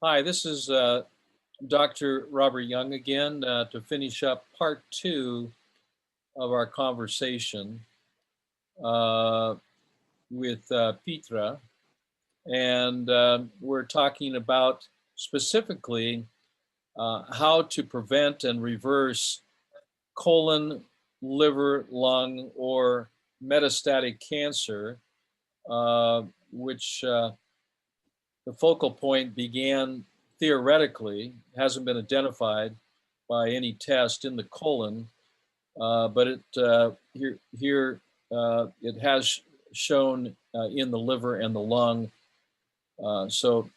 Hi, this is Dr. Robert Young again to finish up part two of our conversation uh, with Petra. And we're talking about specifically how to prevent and reverse colon, liver, lung, or metastatic cancer, which the focal point began theoretically, hasn't been identified by any test in the colon, but it has shown in the liver and the lung. So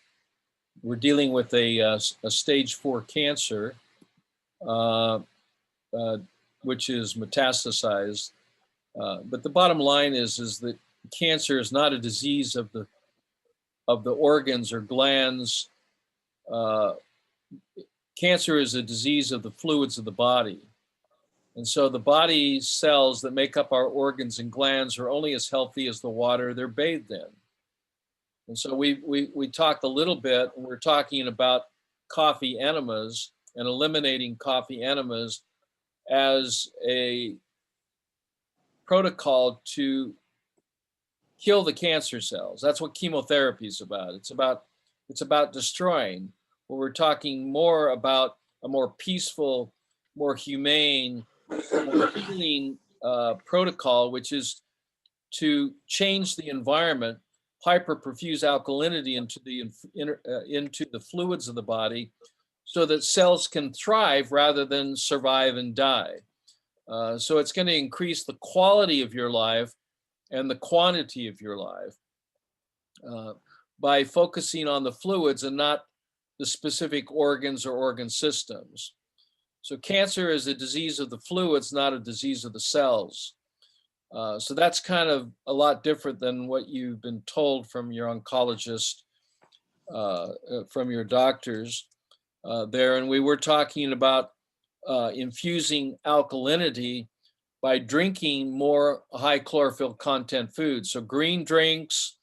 we're dealing with a stage 4 cancer, uh, uh, which is metastasized. But the bottom line is that cancer is not a disease of the organs or glands. Uh, Cancer is a disease of the fluids of the body. And so the body cells that make up our organs and glands are only as healthy as the water they're bathed in. And so we talked a little bit, and we're talking about coffee enemas and eliminating coffee enemas as a protocol to kill the cancer cells. That's what chemotherapy is about. It's about destroying. Where we're talking more about a more peaceful, more humane, more healing protocol, which is to change the environment, hyperperfuse alkalinity into the fluids of the body, so that cells can thrive rather than survive and die. So it's going to increase the quality of your life and the quantity of your life uh, by focusing on the fluids and not the specific organs or organ systems. So cancer is a disease of the fluids, not a disease of the cells. So that's kind of a lot different than what you've been told from your oncologist, from your doctors there. And we were talking about infusing alkalinity by drinking more high chlorophyll content foods. So green drinks,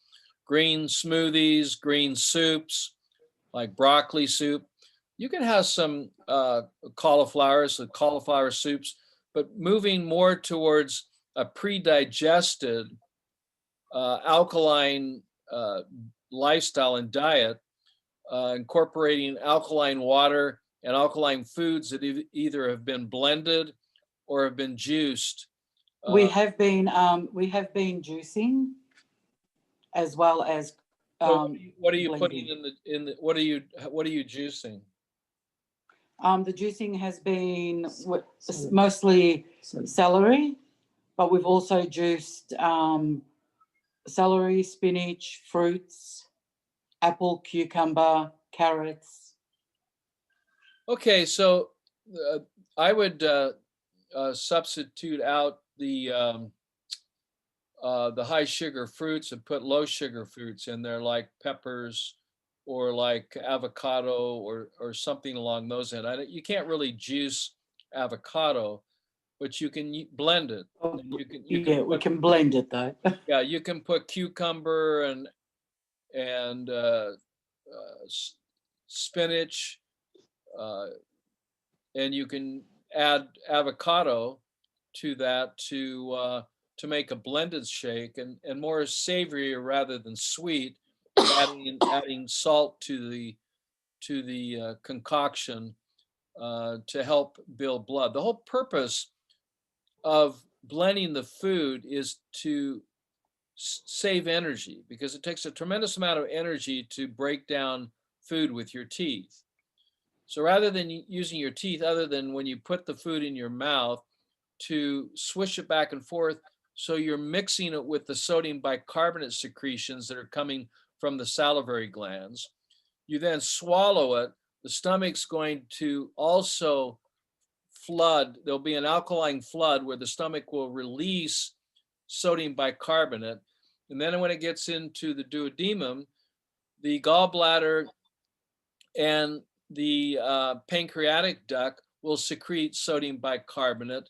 green smoothies, green soups, like broccoli soup. You can have some cauliflower soups, but moving more towards a pre-digested alkaline lifestyle and diet, incorporating alkaline water and alkaline foods that either have been blended or have been juiced. We Uh, have been juicing as well as so what are you putting blending. what are you juicing? The juicing has been mostly celery, but we've also juiced celery, spinach, fruits, apple, cucumber, carrots. Okay, so uh, I would substitute out the high sugar fruits and put low sugar fruits in there, like peppers or like avocado or something along those ends. You can't really juice avocado, but you can blend it. Oh, And you can yeah, we put, can blend it though. yeah, you can put cucumber and spinach, uh, and you can add avocado to that to make a blended shake and more savory rather than sweet, adding salt to the concoction to help build blood. The whole purpose of blending the food is to save energy, because it takes a tremendous amount of energy to break down food with your teeth. So rather than using your teeth, other than when you put the food in your mouth, to swish it back and forth, so you're mixing it with the sodium bicarbonate secretions that are coming from the salivary glands. You then swallow it. The stomach's going to also flood. There'll be an alkaline flood where the stomach will release sodium bicarbonate. And then when it gets into the duodenum, the gallbladder and the pancreatic duct will secrete sodium bicarbonate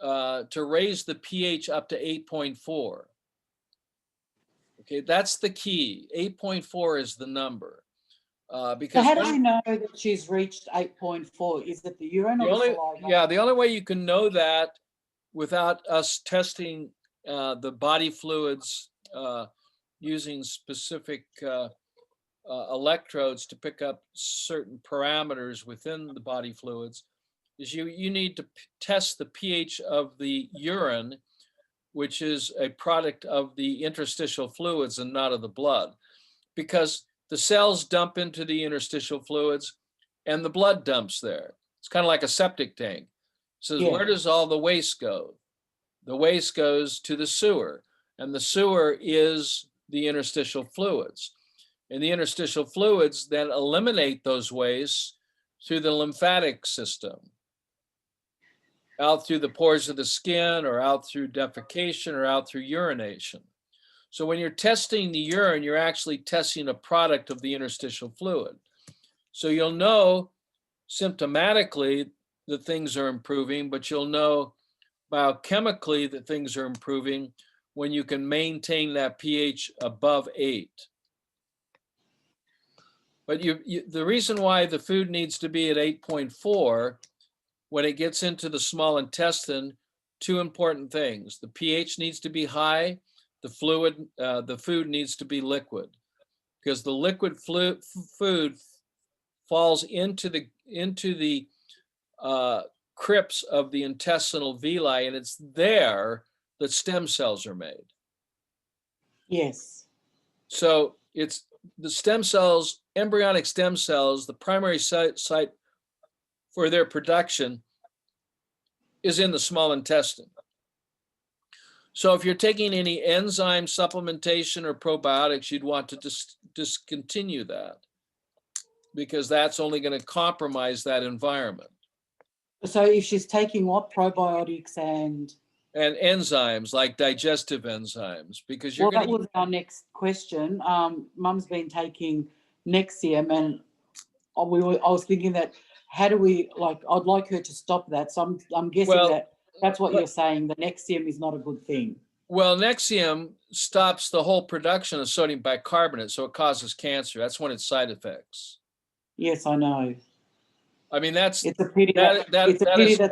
to raise the pH up to 8.4. Okay, that's the key. 8.4 is the number. So because how do we know that she's reached 8.4? Is it the urine or the saliva? the only way you can know that without us testing the body fluids using specific electrodes to pick up certain parameters within the body fluids is you need to test the pH of the urine, which is a product of the interstitial fluids and not of the blood, because the cells dump into the interstitial fluids and the blood dumps there. It's kind of like a septic tank. It says, where does all the waste go? The waste goes to the sewer, and the sewer is the interstitial fluids. And the interstitial fluids then eliminate those wastes through the lymphatic system, out through the pores of the skin, or out through defecation, or out through urination. So when you're testing the urine, you're actually testing a product of the interstitial fluid. So you'll know symptomatically that things are improving, but you'll know biochemically that things are improving when you can maintain that pH above 8. But the reason why the food needs to be at 8.4 when it gets into the small intestine, two important things. The pH needs to be high, the food needs to be liquid, because the liquid food falls into the crypts of the intestinal villi, and it's there that stem cells are made. Yes. So it's the stem cells, embryonic stem cells, the primary site for their production is in the small intestine. So if you're taking any enzyme supplementation or probiotics, you'd want to discontinue that, because that's only going to compromise that environment. So if she's taking what, probiotics and enzymes like digestive enzymes, because you're that was our next question. Mum's been taking Nexium, and I was thinking that how do we, I'd like her to stop that. So I'm guessing that's what you're saying. The Nexium is not a good thing. Well, Nexium stops the whole production of sodium bicarbonate, so it causes cancer. That's one of its side effects. Yes, I know. I mean, it's a pity that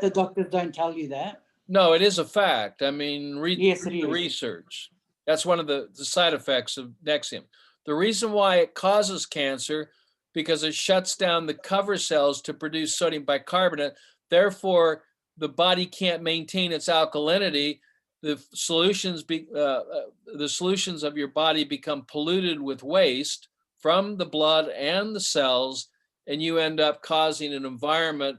the doctors don't tell you that. No, it is a fact. I mean, read the is. research. That's one of the side effects of Nexium. The reason why it causes cancer, because it shuts down the cover cells to produce sodium bicarbonate. Therefore, the body can't maintain its alkalinity. The solutions of your body become polluted with waste from the blood and the cells, and you end up causing an environment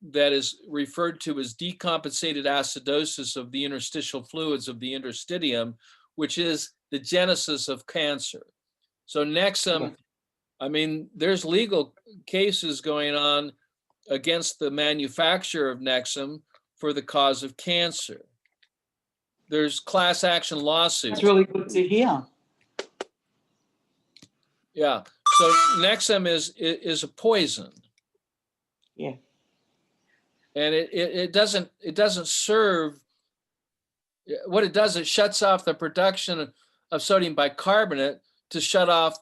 that is referred to as decompensated acidosis of the interstitial fluids of the interstitium, which is the genesis of cancer. So Nexium, I mean, there's legal cases going on against the manufacturer of Nexium for the cause of cancer. There's class action lawsuits. That's really good to hear. Yeah. So Nexium is a poison. Yeah. And it doesn't serve. What it does, it shuts off the production of sodium bicarbonate to shut off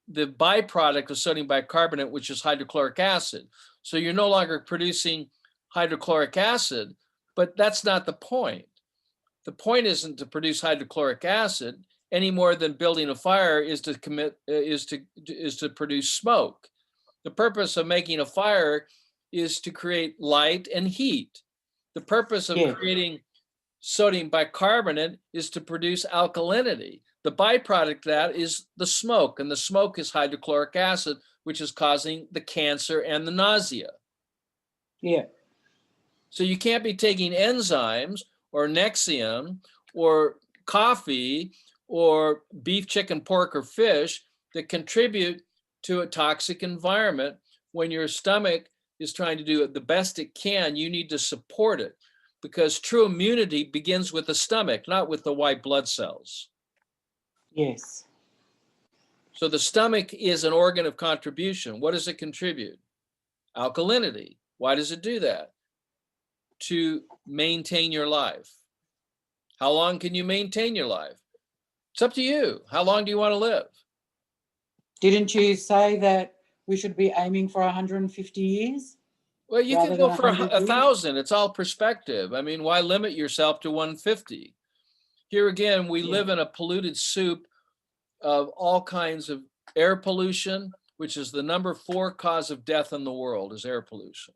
the byproduct of sodium bicarbonate, which is hydrochloric acid. So you're no longer producing hydrochloric acid, but that's not the point. The point isn't to produce hydrochloric acid any more than building a fire is to produce smoke. The purpose of making a fire is to create light and heat. The purpose of creating sodium bicarbonate is to produce alkalinity. The byproduct of that is the smoke, and the smoke is hydrochloric acid, which is causing the cancer and the nausea. Yeah. So you can't be taking enzymes or Nexium or coffee or beef, chicken, pork, or fish that contribute to a toxic environment when your stomach is trying to do the best it can. You need to support it, because true immunity begins with the stomach, not with the white blood cells. Yes. So the stomach is an organ of contribution. What does it contribute? Alkalinity. Why does it do that? To maintain your life. How long can you maintain your life? It's up to you. How long do you want to live? Didn't you say that we should be aiming for 150 years? Well, you rather can go than for 100 years? 1,000. It's all perspective. I mean, why limit yourself to 150? Here again, we live in a polluted soup of all kinds of air pollution, which is the number 4 cause of death in the world, is air pollution.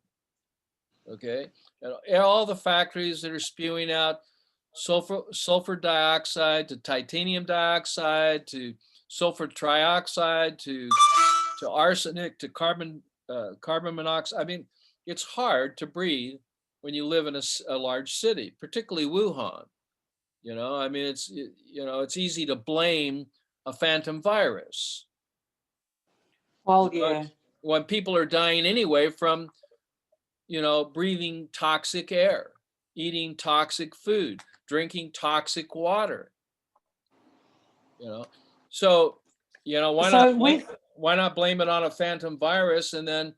Okay, and all the factories that are spewing out sulfur dioxide to titanium dioxide to sulfur trioxide to arsenic to carbon monoxide. I mean, it's hard to breathe when you live in a large city, particularly Wuhan. I mean, it's easy to blame a phantom virus. Well, But yeah. when people are dying anyway from, breathing toxic air, eating toxic food, drinking toxic water, So, why not blame it on a phantom virus and then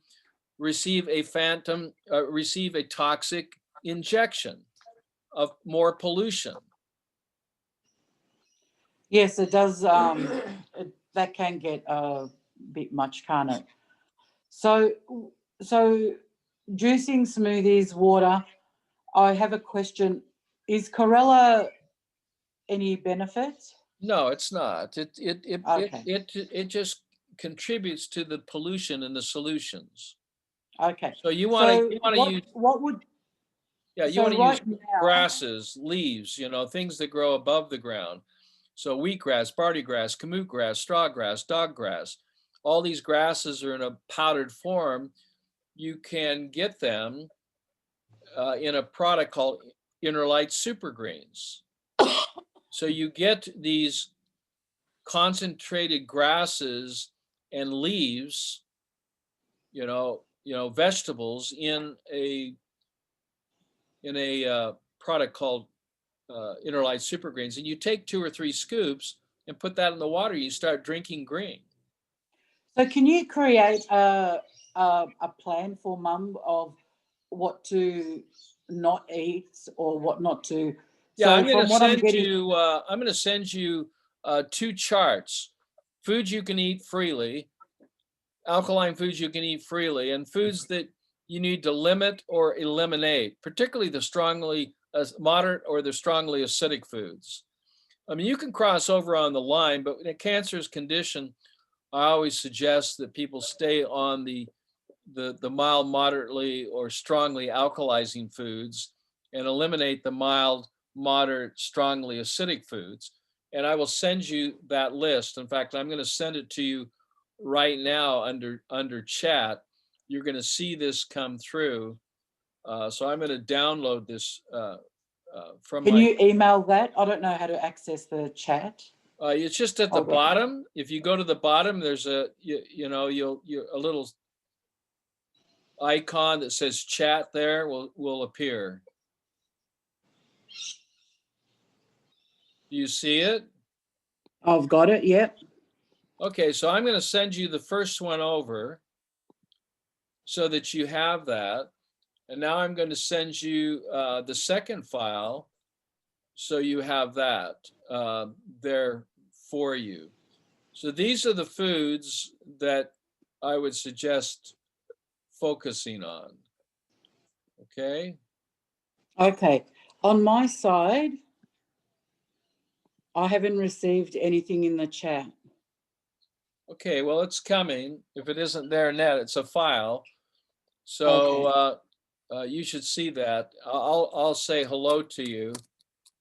receive a toxic injection of more pollution? Yes, it does. That can get a bit much, can't it? So juicing smoothies, water. I have a question. Is chlorella any benefit? No, it's not. It Okay. it just contributes to the pollution in the solutions. Okay. So you want to use what would you want to use right now, grasses, leaves, things that grow above the ground. So wheatgrass, barley grass, kamut grass, straw grass, dog grass. All these grasses are in a powdered form. You can get them in a product called Interlight Super Greens. So you get these concentrated grasses and leaves, vegetables in a product called Interlight Super Greens, and you take 2 or 3 scoops and put that in the water. You start drinking green. so can you create a plan for Mum of what to not eat or what not to? Yeah, So I'm going from to what I'm send getting, you. I'm going to send you 2 charts: foods you can eat freely, alkaline foods you can eat freely, and foods that you need to limit or eliminate, particularly the strongly moderate or the strongly acidic foods. I mean, you can cross over on the line, but in a cancerous condition, I always suggest that people stay on the mild, moderately, or strongly alkalizing foods and eliminate the mild, moderate, strongly acidic foods. And I will send you that list. In fact, I'm going to send it to you right now under chat. You're going to see this come through. So I'm going to download this from can my. you email that? I don't know how to access the chat. It's just at the bottom. If you go to the bottom, there's a you'll a little icon that says chat there will appear. Do you see it? I've got it. Yep. Okay, so I'm going to send you the first one over so that you have that. And now I'm going to send you the second file so you have that there for you. So these are the foods that I would suggest focusing on. Okay. Okay. On my side, I haven't received anything in the chat. Okay, well, it's coming. If it isn't there net, it's a file. So you should see that. I'll say hello to you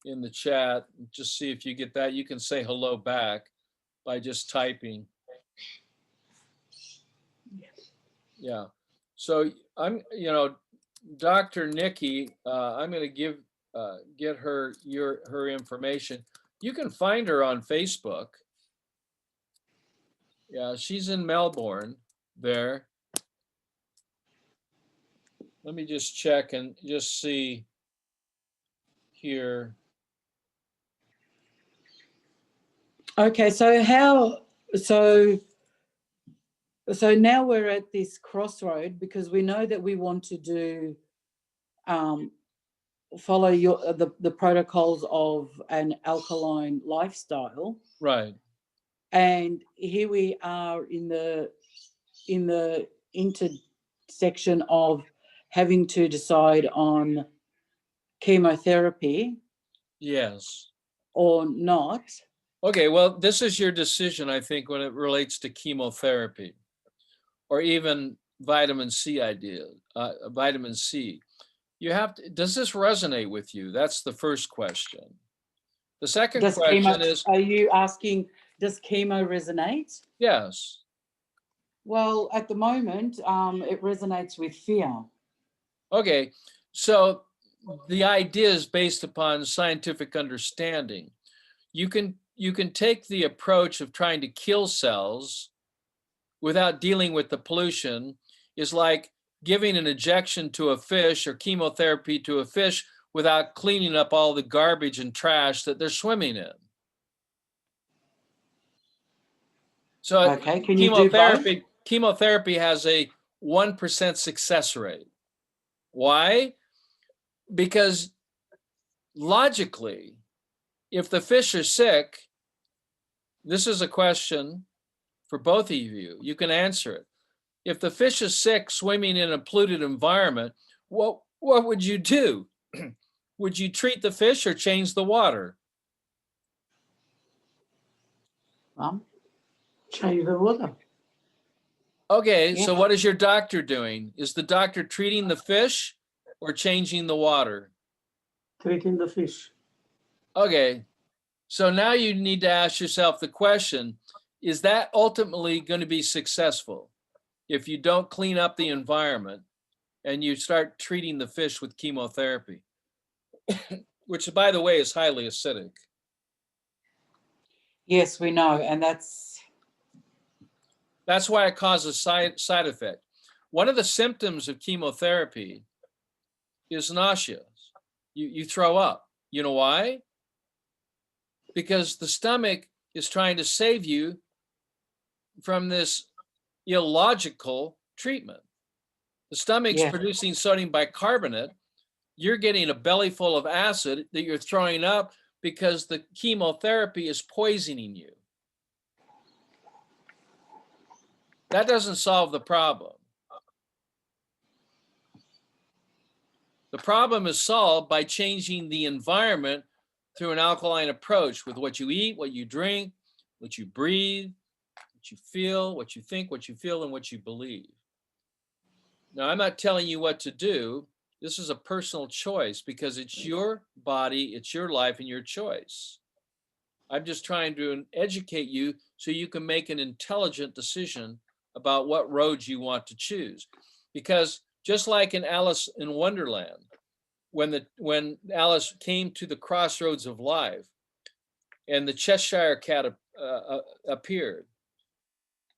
in the chat. Just see if you get that. You can say hello back by just typing. Yeah. So I'm, Dr. Nikki, I'm going to get her her information. You can find her on Facebook. Yeah, she's in Melbourne there. Let me just check and just see here. Okay, so so now we're at this crossroad because we know that we want to do follow the protocols of an alkaline lifestyle. Right. And here we are in the intersection of having to decide on chemotherapy Yes. or not. Okay, well, this is your decision, I think, when it relates to chemotherapy or even vitamin C vitamin C. You have to, does this resonate with you? That's the first question. The second Does chemo, question is, are you asking, does chemo resonate? yes. Well, at the moment, it resonates with fear. Okay, so the idea is based upon scientific understanding. You can take the approach of trying to kill cells without dealing with the pollution is like giving an injection to a fish or chemotherapy to a fish without cleaning up all the garbage and trash that they're swimming in. So Okay, can you do both? chemotherapy has a 1% success rate. Why? Because logically, if the fish are sick, this is a question for both of you. You can answer it. If the fish is sick swimming in a polluted environment, what would you do? Would you treat the fish or change the water? Change the water. Okay, Yeah. so what is your doctor doing? Is the doctor treating the fish or changing the water? Treating the fish. Okay, so now you need to ask yourself the question, is that ultimately going to be successful if you don't clean up the environment and you start treating the fish with chemotherapy, which, by the way, is highly acidic? Yes, we know, and that's why it causes side effect. One of the symptoms of chemotherapy is nausea. You throw up. You know why? Because the stomach is trying to save you from this illogical treatment. The stomach's producing sodium bicarbonate. You're getting a belly full of acid that you're throwing up because the chemotherapy is poisoning you. That doesn't solve the problem. The problem is solved by changing the environment through an alkaline approach with what you eat, what you drink, what you breathe, what you feel, what you think, what you feel, and what you believe. Now, I'm not telling you what to do. This is a personal choice because it's your body, it's your life, and your choice. I'm just trying to educate you so you can make an intelligent decision about what roads you want to choose. Because just like in Alice in Wonderland, when Alice came to the crossroads of life and the Cheshire cat appeared,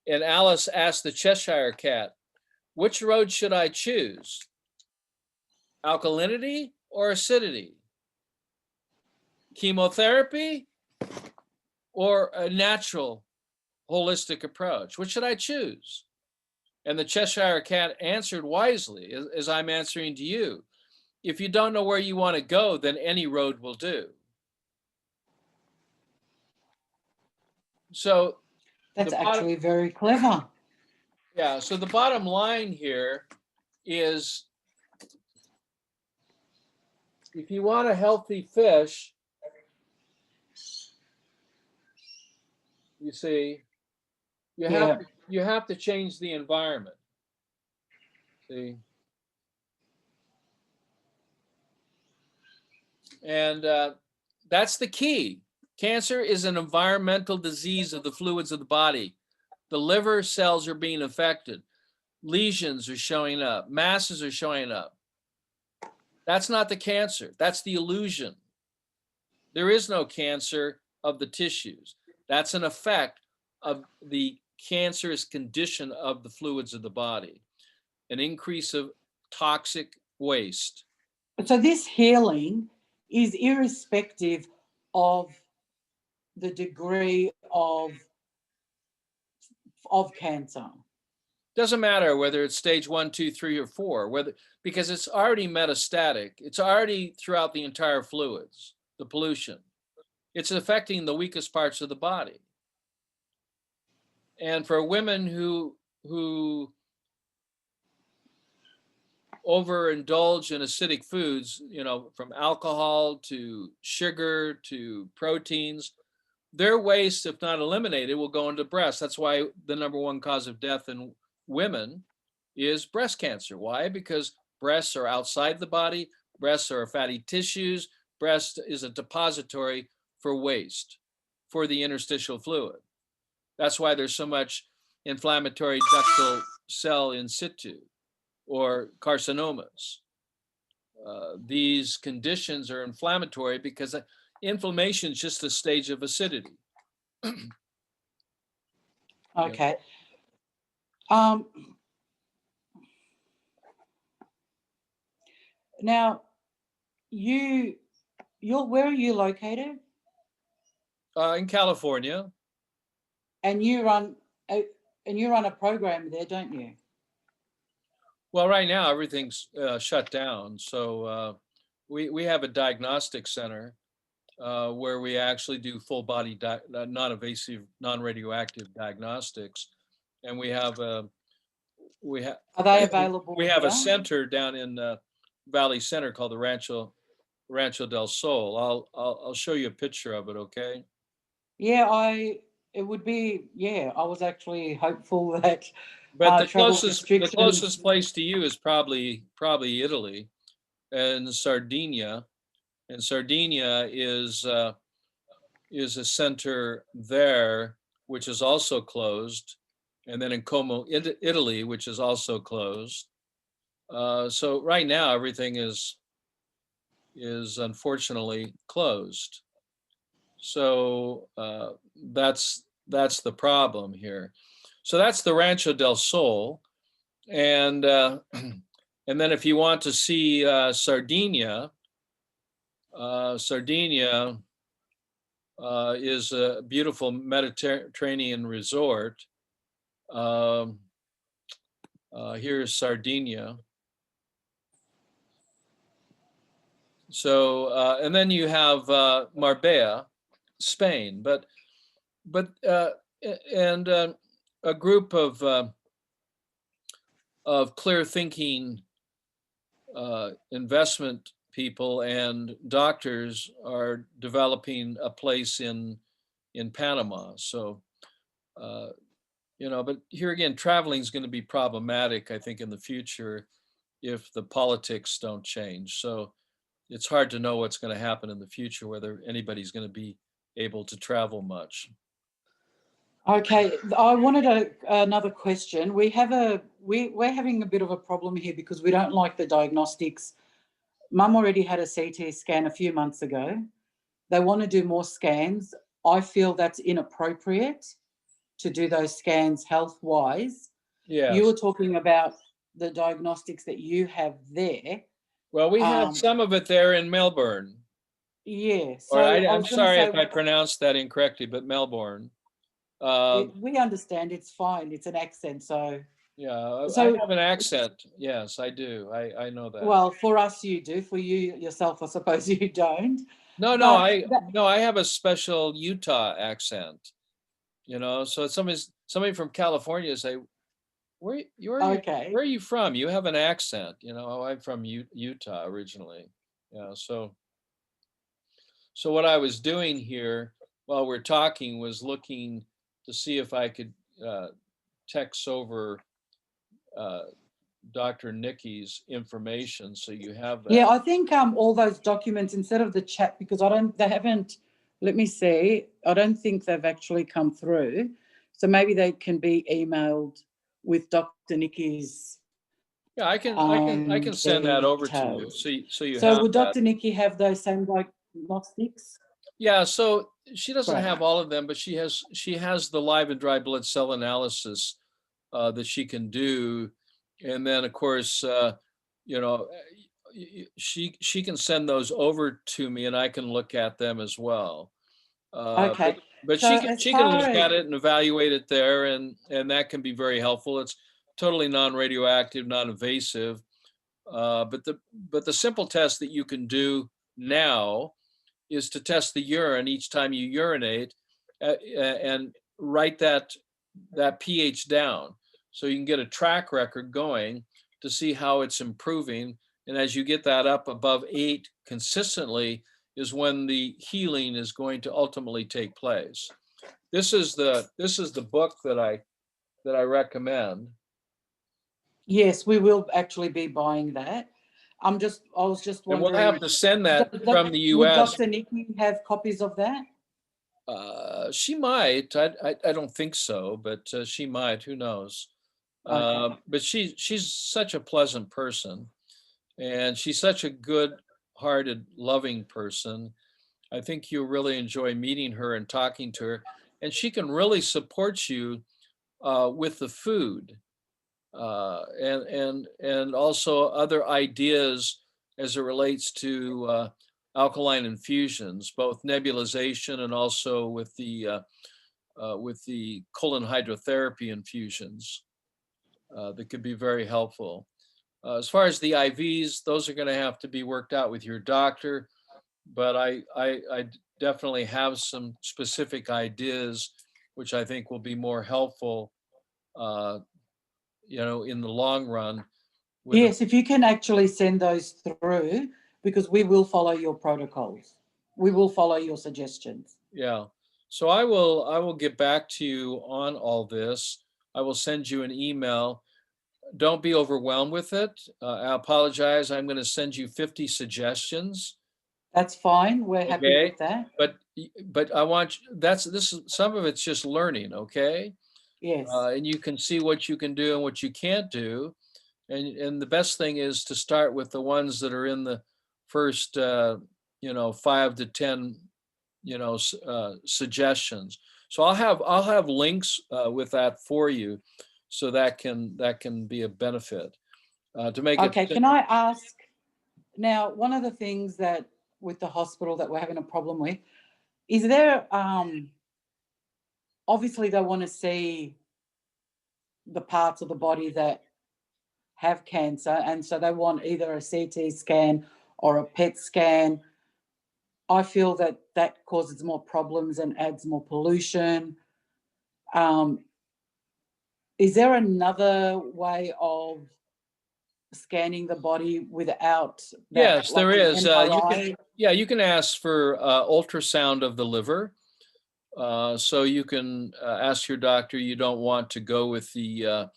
and Alice asked the Cheshire cat, which road should I choose? Alkalinity or acidity? Chemotherapy or a natural holistic approach? Which should I choose? And the Cheshire cat answered wisely, as I'm answering to you. If you don't know where you want to go, then any road will do. So that's actually very clever. Yeah, so the bottom line here is if you want a healthy fish, you see, you have to change the environment. See? And that's the key. Cancer is an environmental disease of the fluids of the body. The liver cells are being affected. Lesions are showing up. Masses are showing up. That's not the cancer. That's the illusion. There is no cancer of the tissues. That's an effect of the cancerous condition of the fluids of the body, an increase of toxic waste. So this healing is irrespective of the degree of cancer. Doesn't matter whether it's stage 1, 2, 3, or 4, because it's already metastatic. It's already throughout the entire fluids, the pollution. It's affecting the weakest parts of the body. And for women who overindulge in acidic foods, from alcohol to sugar to proteins, their waste, if not eliminated, will go into breast. That's why the number one cause of death in women is breast cancer. Why? Because breasts are outside the body, breasts are fatty tissues, breast is a depository for waste, for the interstitial fluid. That's why there's so much inflammatory ductal cell in situ or carcinomas. These conditions are inflammatory because inflammation is just a stage of acidity. Okay. Um, now, where are you located? In California. And you run a program there, don't you? Well, right now everything's shut down. So we have a diagnostic center where we actually do full body non-invasive, non-radioactive diagnostics, and we have Are they available we have a here? center down in Valley Center called the Rancho del Sol. I'll show you a picture of it. Okay. Yeah, it would be, yeah, I was actually hopeful that But travel the restrictions. closest place to you is probably Italy and Sardinia. And Sardinia is a center there, which is also closed, and then in Como, Italy, which is also closed. So right now everything is unfortunately closed. So that's the problem here. So that's the Rancho del Sol, and and then if you want to see Sardinia, Sardinia is a beautiful Mediterranean resort. Here's Sardinia. So, and then you have Marbella, Spain, but and a group of clear thinking investment people and doctors are developing a place in Panama. So, but here again, traveling is going to be problematic, I think, in the future if the politics don't change. So it's hard to know what's going to happen in the future, whether anybody's going to be able to travel much. Okay, I wanted another question. We're having a bit of a problem here because we don't like the diagnostics. Mum already had a CT scan a few months ago. They want to do more scans. I feel that's inappropriate to do those scans health-wise. You were Yes. talking about the diagnostics that you have there. Well, we have some of it there in Melbourne. Yeah. So Or I I'm was going to sorry say, if I pronounced that incorrectly, but Melbourne. we understand, it's fine. It's an accent. So Yeah, I so have an accent. Yes, I do. I know that. well, for us you do. For you yourself, I suppose you don't. No, no, But I have a special Utah accent. So somebody from California say, okay. where are you from? You have an accent. I'm from Utah originally. Yeah, so what I was doing here while we're talking was looking to see if I could text over Dr. Nikki's information so you have that. Yeah, I think all those documents instead of the chat, because they haven't, let me see, I don't think they've actually come through. So maybe they can be emailed with Dr. Nikki's Yeah, I can send that over to you details. so you So have would that. Dr. Nikki have those same diagnostics? Yeah, so she doesn't Great. have all of them, but she has the live and dry blood cell analysis that she can do, and then of course, she can send those over to me, and I can look at them as well. Okay. But So as she can far look as, at it and evaluate it there, and that can be very helpful. It's totally non-radioactive, non-invasive. But the simple test that you can do now is to test the urine each time you urinate, and write that that pH down. So you can get a track record going to see how it's improving. And as you get that up above 8 consistently is when the healing is going to ultimately take place. This is the book that I recommend. Yes, we will actually be buying that. I was just And we'll have wondering, to send that does from the would US. Dr. Nikki have copies of that? She might. I don't think so, but she might. Who knows? Okay. But she's such a pleasant person, and she's such a good-hearted, loving person. I think you'll really enjoy meeting her and talking to her, and she can really support you with the food and also other ideas as it relates to alkaline infusions, both nebulization and also with the colon hydrotherapy infusions that could be very helpful. As far as the IVs, those are going to have to be worked out with your doctor, but I definitely have some specific ideas which I think will be more helpful, uh, in the long run with the, Yes, if you can actually send those through, because we will follow your protocols. We will follow your suggestions. yeah. So I will get back to you on all this. I will send you an email. Don't be overwhelmed with it. I apologize. I'm going to send you 50 suggestions. That's fine. We're happy Okay. with that. But I want this is some of it's just learning. Okay. Yes. And you can see what you can do and what you can't do. And the best thing is to start with the ones that are in the first, 5 to 10, suggestions. So I'll have links with that for you, so that can be a benefit to make it. Okay, can I ask now, one of the things that with the hospital that we're having a problem with, is there obviously they want to see the parts of the body that have cancer, and so they want either a CT scan or a PET scan. I feel that that causes more problems and adds more pollution. Um, is there another way of scanning the body without that, Yes, like there an is. MRI? You can ask for ultrasound of the liver. So you can ask your doctor. You don't want to go with the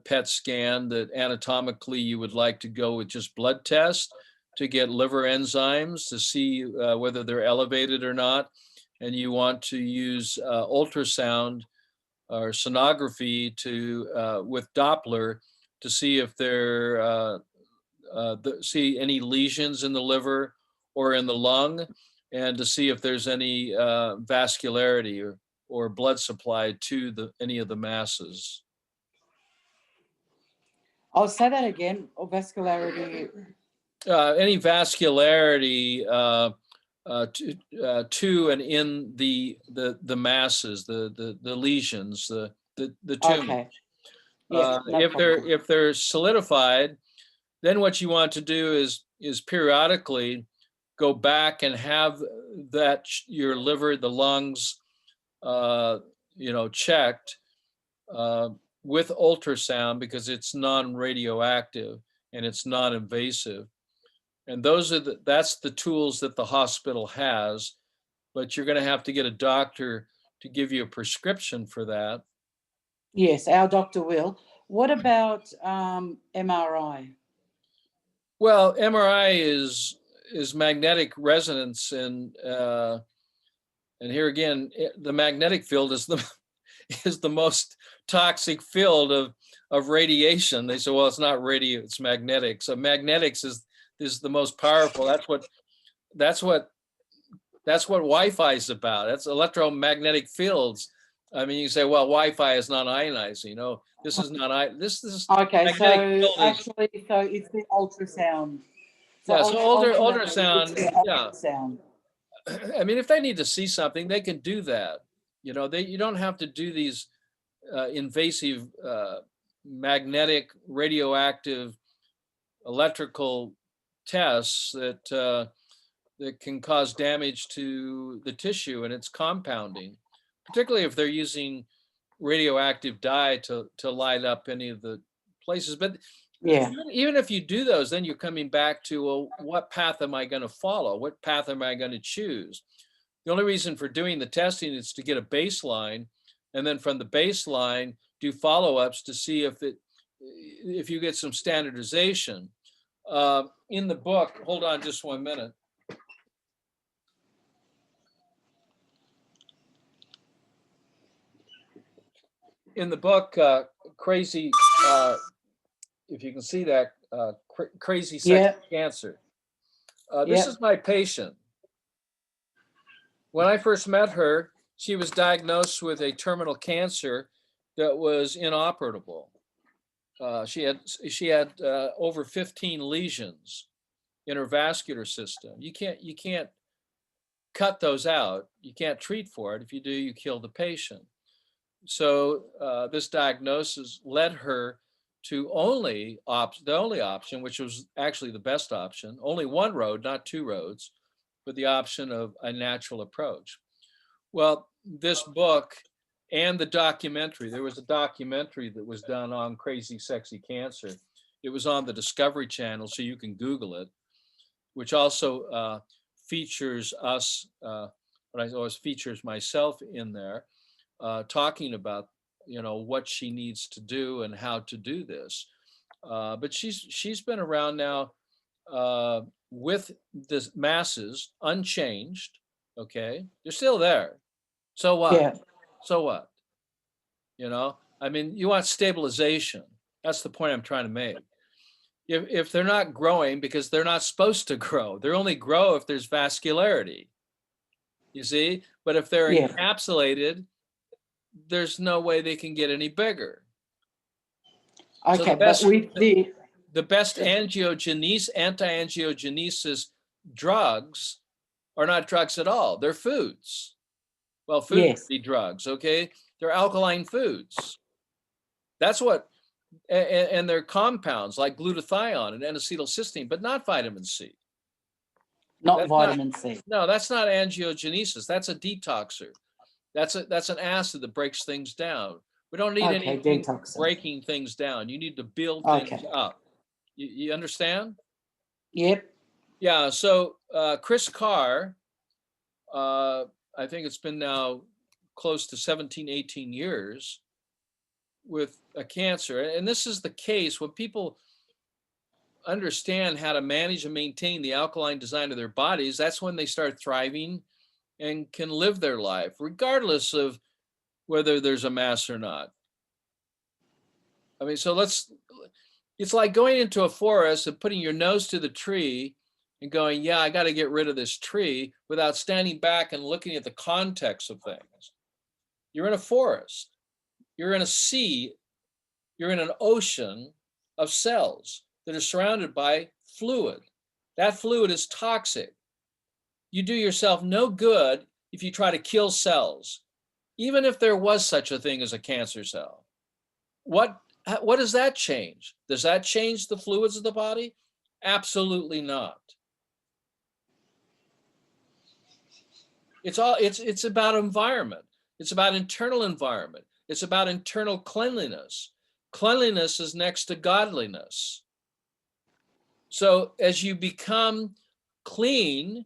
PET scan. That anatomically you would like to go with just blood test to get liver enzymes to see whether they're elevated or not, and you want to use ultrasound or sonography to with Doppler to see if they're see any lesions in the liver or in the lung, and to see if there's any vascularity or blood supply to any of the masses. I'll say that again, or vascularity. Any vascularity to and in the masses, the lesions, the tumor. Okay. Yes, no If problem. they're solidified, then what you want to do is periodically go back and have your liver, the lungs, uh, checked uh, with ultrasound because it's non-radioactive and it's non-invasive. And that's the tools that the hospital has, but you're going to have to get a doctor to give you a prescription for that. Yes, our doctor will. What about MRI? Well, MRI is magnetic resonance, and here again, the magnetic field is the is the most toxic field of radiation. They say, well, it's not radio, it's magnetic. So magnetics is the most powerful. That's what Wi-Fi is about. That's electromagnetic fields. I mean, you say, well, Wi-Fi is not ionizing. This is not this Okay, magnetic so field is. actually, so it's the ultrasound. So Yeah. So ultimately, it's ultrasound. the Yeah. ultrasound. I mean, if they need to see something, they can do that. You don't have to do these invasive magnetic, radioactive, electrical tests that can cause damage to the tissue and its compounding, particularly if they're using radioactive dye to light up any of the places. But Yeah. even if you do those, then you're coming back to, well, what path am I going to follow? What path am I going to choose? The only reason for doing the testing is to get a baseline, and then from the baseline, do follow-ups to see if you get some standardization. In the book, hold on just 1 minute. In the book, Crazy, if you can see that, Crazy Sexy Cancer. This is my patient. When I first met her, she was diagnosed with a terminal cancer that was inoperable. She had over 15 lesions in her vascular system. You can't cut those out. You can't treat for it. If you do, you kill the patient. So this diagnosis led her to the only option, which was actually the best option, only one road, not two roads, but the option of a natural approach. Well, this book and the documentary, there was a documentary that was done on Crazy Sexy Cancer. It was on the Discovery Channel, so you can Google it, which also features us, but I always features myself in there, talking about, what she needs to do and how to do this. But she's been around now with the masses unchanged. Okay, they're still there. So what? Yeah. So what? I mean, you want stabilization. That's the point I'm trying to make. If they're not growing because they're not supposed to grow, they only grow if there's vascularity. You see? But if they're encapsulated, there's no way they can get any bigger. Okay, so the but with the best anti-angiogenesis drugs are not drugs at all. They're foods. Well, food would be drugs, okay? They're alkaline foods. That's what, and they're compounds like glutathione and N-acetylcysteine, but not vitamin C. Not vitamin C. No, that's not angiogenesis. That's a detoxer. That's an acid that breaks things down. We don't need anything breaking things down. You need to build things up. You understand? Yep. Yeah. So Chris Carr, I think it's been now close to 17, 18 years with a cancer. And this is the case when people understand how to manage and maintain the alkaline design of their bodies, that's when they start thriving and can live their life, regardless of whether there's a mass or not. I mean, so it's like going into a forest and putting your nose to the tree and going, yeah, I got to get rid of this tree, without standing back and looking at the context of things. You're in a forest, you're in a sea, you're in an ocean of cells that are surrounded by fluid. That fluid is toxic. You do yourself no good if you try to kill cells, even if there was such a thing as a cancer cell. What does that change? Does that change the fluids of the body? Absolutely not. It's about environment. It's about internal environment. It's about internal cleanliness. Cleanliness is next to godliness. So as you become clean,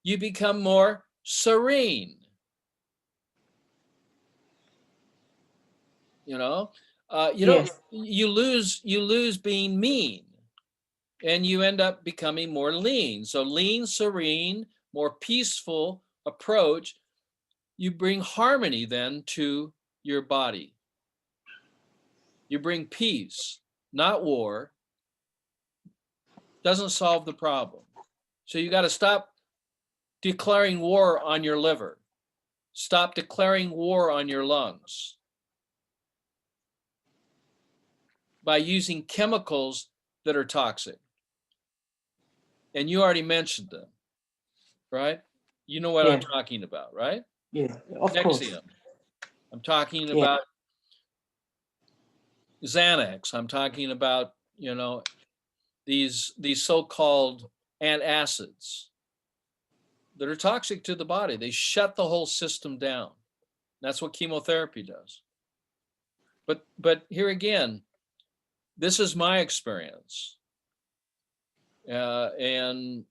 you become more serene. You lose being mean, and you end up becoming more lean. So lean, serene, more peaceful approach. You bring harmony then to your body. You bring peace, not war. Doesn't solve the problem. So you got to stop declaring war on your liver. Stop declaring war on your lungs by using chemicals that are toxic. And you already mentioned them, right? You know what I'm talking about, right? Yeah, of course. I'm talking about Xanax. I'm talking about, these so-called antacids that are toxic to the body. They shut the whole system down. That's what chemotherapy does. But here again, this is my experience, and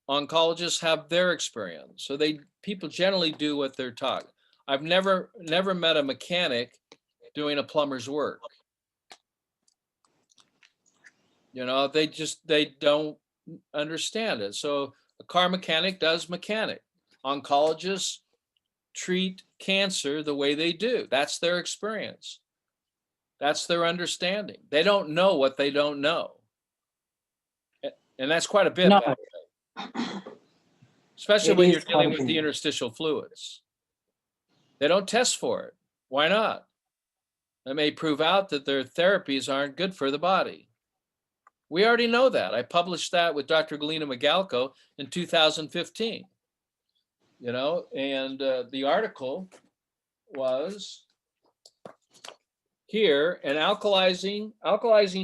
oncologists have their experience. So people generally do what they're taught. I've never met a mechanic doing a plumber's work. You know, they don't understand it. So a car mechanic does mechanic. Oncologists treat cancer the way they do. That's their experience. That's their understanding. They don't know what they don't know. And that's quite a bit, No, by the way, especially it when you're is dealing quite a with the bit. interstitial fluids. They don't test for it. Why not? That may prove out that their therapies aren't good for the body. We already know that. I published that with Dr. Galina Magalko in 2015. You know, and the article was here, an alkalizing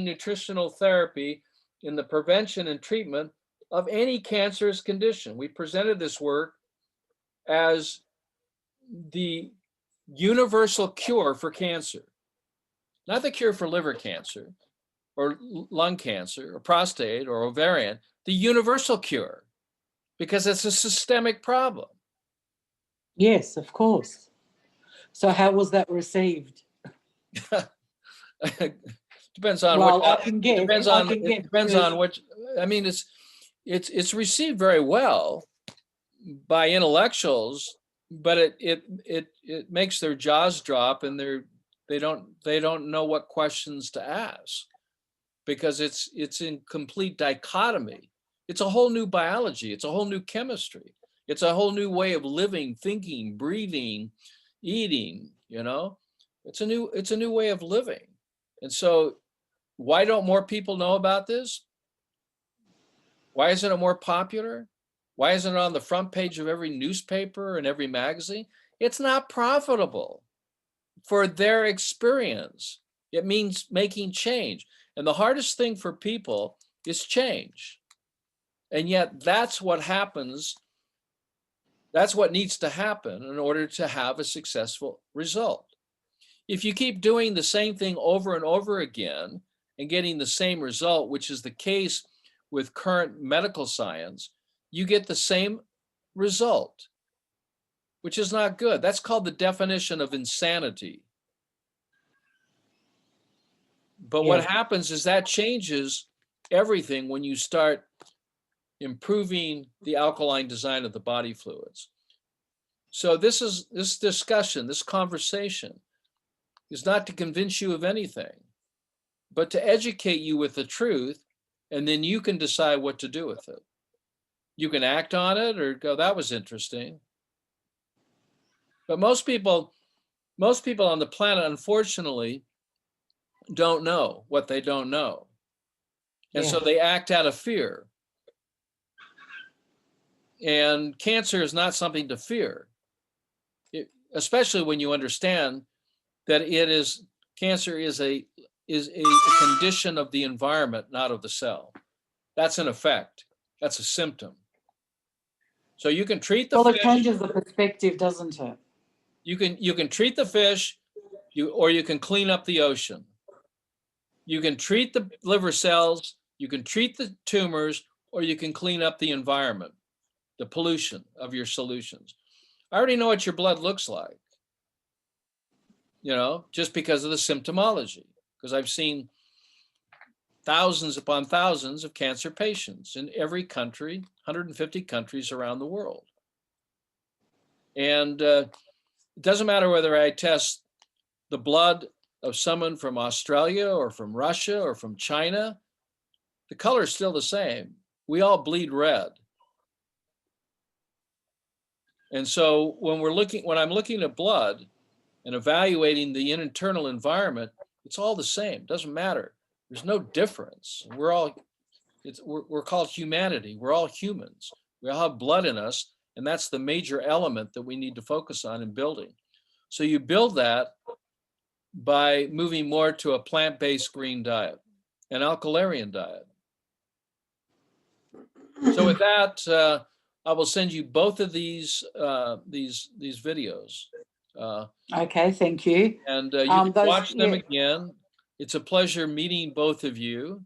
nutritional therapy in the prevention and treatment of any cancerous condition. We presented this work as the universal cure for cancer, not the cure for liver cancer or lung cancer or prostate or ovarian, the universal cure, because it's a systemic problem. Yes, of course. So how was that received? Depends on Well, what. I can guess. It depends on what. I mean, it's received very well by intellectuals, but it makes their jaws drop, and they don't know what questions to ask, because it's in complete dichotomy. It's a whole new biology. It's a whole new chemistry. It's a whole new way of living, thinking, breathing, eating. You know, it's a new way of living. And so, why don't more people know about this? Why isn't it more popular? Why isn't it on the front page of every newspaper and every magazine? It's not profitable for their experience. It means making change. And the hardest thing for people is change. And yet that's what happens. That's what needs to happen in order to have a successful result. If you keep doing the same thing over and over again and getting the same result, which is the case with current medical science, you get the same result, which is not good. That's called the definition of insanity. But what happens is that changes everything when you start improving the alkaline design of the body fluids. So this discussion, this conversation, is not to convince you of anything, but to educate you with the truth, and then you can decide what to do with it. You can act on it or go, that was interesting. But most people on the planet, unfortunately, don't know what they don't know. And so they act out of fear. And cancer is not something to fear, especially when you understand that cancer is a condition of the environment, not of the cell. That's an effect. That's a symptom. So you can treat the fish. It changes the perspective, doesn't it? You can treat the fish, or you can clean up the ocean. You can treat the liver cells, you can treat the tumors, or you can clean up the environment, the pollution of your solutions. I already know what your blood looks like, you know, just because of the symptomology, because I've seen thousands upon thousands of cancer patients in every country, 150 countries around the world. And it doesn't matter whether I test the blood of someone from Australia or from Russia or from China, the color is still the same. We all bleed red. And so when I'm looking at blood and evaluating the internal environment, it's all the same. It doesn't matter. There's no difference. We're called humanity. We're all humans. We all have blood in us, and that's the major element that we need to focus on in building. So you build that by moving more to a plant-based green diet, an alkalarian diet. So with that, I will send you both of these videos. Okay, thank you. And you can Those, watch them yeah, again. It's a pleasure meeting both of you.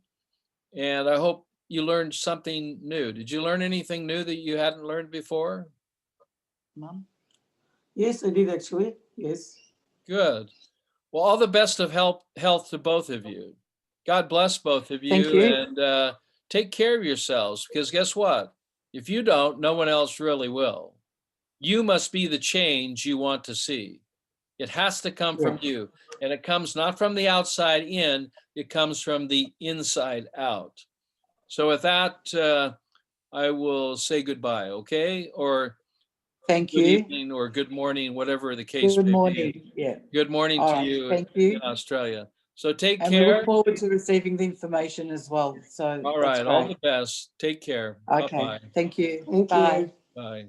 And I hope you learned something new. Did you learn anything new that you hadn't learned before? Mum. Yes, I did actually. Yes. Good. Well, all the best of health to both of you. God bless both of Thank you, you. and take care of yourselves, because guess what? If you don't, no one else really will. You must be the change you want to see. It has to come from you, and it comes not from the outside in, it comes from the inside out. So with that, I will say goodbye, okay? Or Thank good you. evening or good morning, whatever the case Good may be. morning. Yeah. Good morning All to right. you Thank in you. Australia. So take And we look care. forward to receiving the information as well. So All that's right, all great. the best. Take care. Okay. Bye-bye. Thank you. Thank Bye. you. Bye.